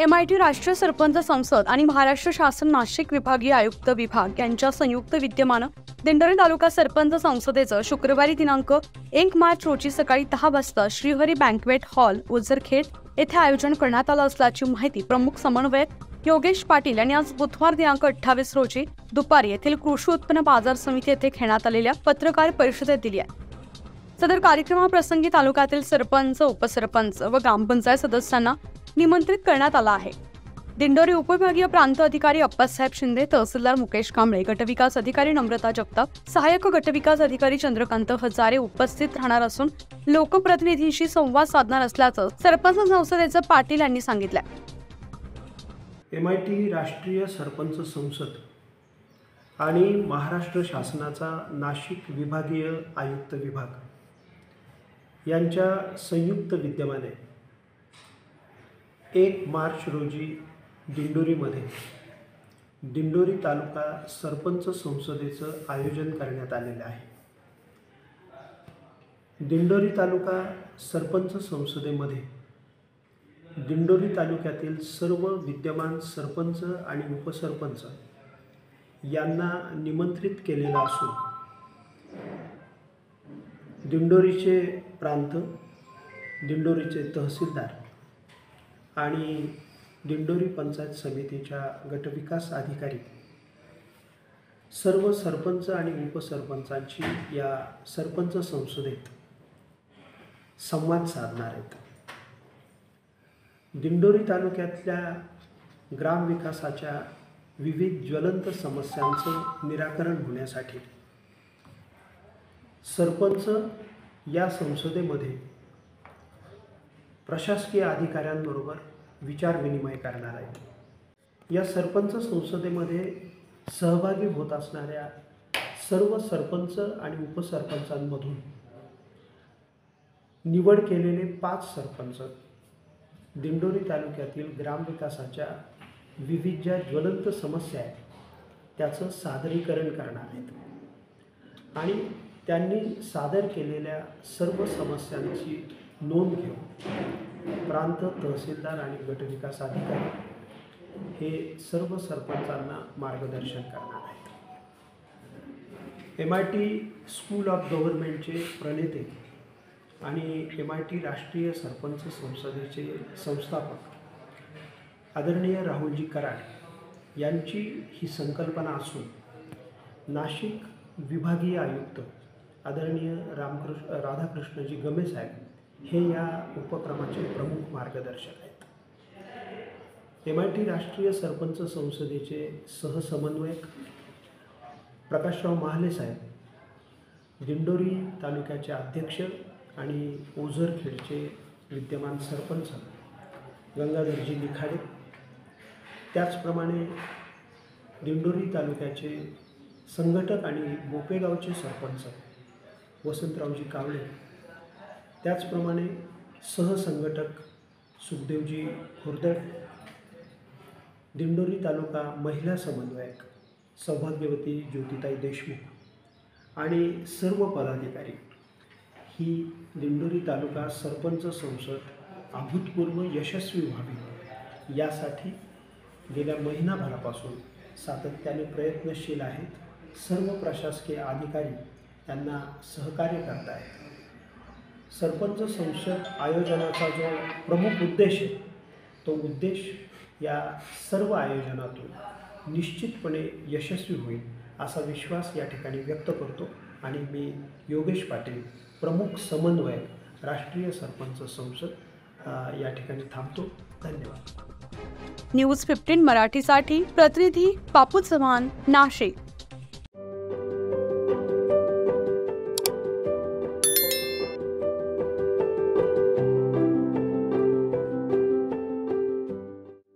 MIT राष्ट्रीय सरपंच संसद आणि महाराष्ट्र शासन नाशिक विभागीय आयुक्त विभाग यांच्या संयुक्त विद्यमानं दिंडोरी तालुका सरपंच संसदेचं शुक्रवारी दिनांक 1 मार्च रोजी सकाळी 10 वाजता श्रीहरी बँक्वेट हॉल ओझरखेड येथे आयोजन करण्यात आलं असल्याची माहिती प्रमुख समन्वयक योगेश पाटील यांनी आज बुधवार दिनांक 28 रोजी दुपारी येथील कृषी उत्पन्न बाजार समिती येथे घेण्यात आलेल्या पत्रकार परिषदेत दिली आहे। सदर कार्यक्रमाप्रसंगी तालुक्यातील सरपंच, उपसरपंच व ग्रामपंचायत सदस्यांना निमंत्रित करण्यात आला आहे। दिंडोरी उपविभागीय प्रांत अधिकारी अप्पासाहेब शिंदे, तहसीलदार मुकेश कांबळे, गटविकास अधिकारी नम्रता जगताप, सहाय्यक गटविकास अधिकारी चंद्रकांत हजारे उपस्थित राहणार असून लोकप्रतिनिधींशी संवाद साधणार असल्याचं सरपंच संसदेचे पाटील यांनी सांगितलं। MIT राष्ट्रीय सरपंच संसद आणि महाराष्ट्र शासनाचा नाशिक विभागीय आयुक्त विभाग यांच्या संयुक्त विद्यमाने 1 मार्च रोजी दिंडोरीमध्ये दिंडोरी तालुका सरपंच संसदेचं आयोजन करण्यात आलेलं आहे। दिंडोरी तालुका सरपंच संसदेमध्ये दिंडोरी तालुक्यातील सर्व विद्यमान सरपंच आणि उपसरपंच यांना निमंत्रित केलेलं असून दिंडोरीचे प्रांत, दिंडोरीचे तहसीलदार आणि दिंडोरी पंचायत समितीच्या गटविकास अधिकारी सर्व सरपंच आणि उपसरपंचांची या सरपंच संसदेत संवाद साधणार आहेत। दिंडोरी तालुक्यातल्या ग्रामविकासाच्या विविध ज्वलंत समस्यांचं निराकरण होण्यासाठी सरपंच या संसदेमध्ये प्रशासकीय अधिकाऱ्यांबरोबर विचार विनिमय करणार आहेत। या सरपंच संसदेमध्ये सहभागी होत असणाऱ्या सर्व सरपंच आणि उपसरपंचांमधून निवड केलेले 5 सरपंच दिंडोरी तालुक्यातील ग्रामविकासाच्या विविध ज्या ज्वलंत समस्या आहेत त्याचं सादरीकरण करणार आहेत आणि त्यांनी सादर केलेल्या सर्व समस्यांची नोंद घेऊन प्रांत, तहसीलदार आणि गटविकास अधिकारी हे सर्व सरपंचांना मार्गदर्शन करणार आहेत। MIT स्कूल ऑफ गव्हर्नमेंटचे प्रणेते आणि MIT राष्ट्रीय सरपंच संसदेचे संस्थापक आदरणीय राहुलजी कराड यांची ही संकल्पना असून नाशिक विभागीय आयुक्त आदरणीय राधाकृष्णजी गमे साहेब हे या उपक्रमाचे प्रमुख मार्गदर्शक आहेत। MIT राष्ट्रीय सरपंच संसदेचे सहसमन्वयक प्रकाशराव महाले साहेब, दिंडोरी तालुक्याचे अध्यक्ष आणि ओझरखेडचे विद्यमान सरपंच गंगाधरजी निखाडे, त्याचप्रमाणे दिंडोरी तालुक्याचे संघटक आणि बोपेगावचे सरपंच वसंतरावजी कावळे, त्याचप्रमाणे सहसंघटक सुखदेवजी खुर्दड, दिंडोरी तालुका महिला समन्वयक सौभाग्यवती ज्योतिताई देशमुख आणि सर्व पदाधिकारी ही दिंडोरी तालुका सरपंच संसद अभूतपूर्व यशस्वी व्हावी यासाठी गेल्या महिनाभरापासून सातत्याने प्रयत्नशील आहेत। सर्व प्रशासकीय अधिकारी त्यांना सहकार्य करत आहेत। सरपंच संसद आयोजनाचा जो प्रमुख उद्देश आहे तो उद्देश या सर्व आयोजनातून निश्चितपणे यशस्वी होईल असा विश्वास या ठिकाणी व्यक्त करतो आणि मी योगेश पाटील, प्रमुख समन्वयक राष्ट्रीय सरपंच संसद या ठिकाणी थांबतो। धन्यवाद। न्यूज 15 मराठीसाठी प्रतिनिधी बापू चव्हाण, नाशिक।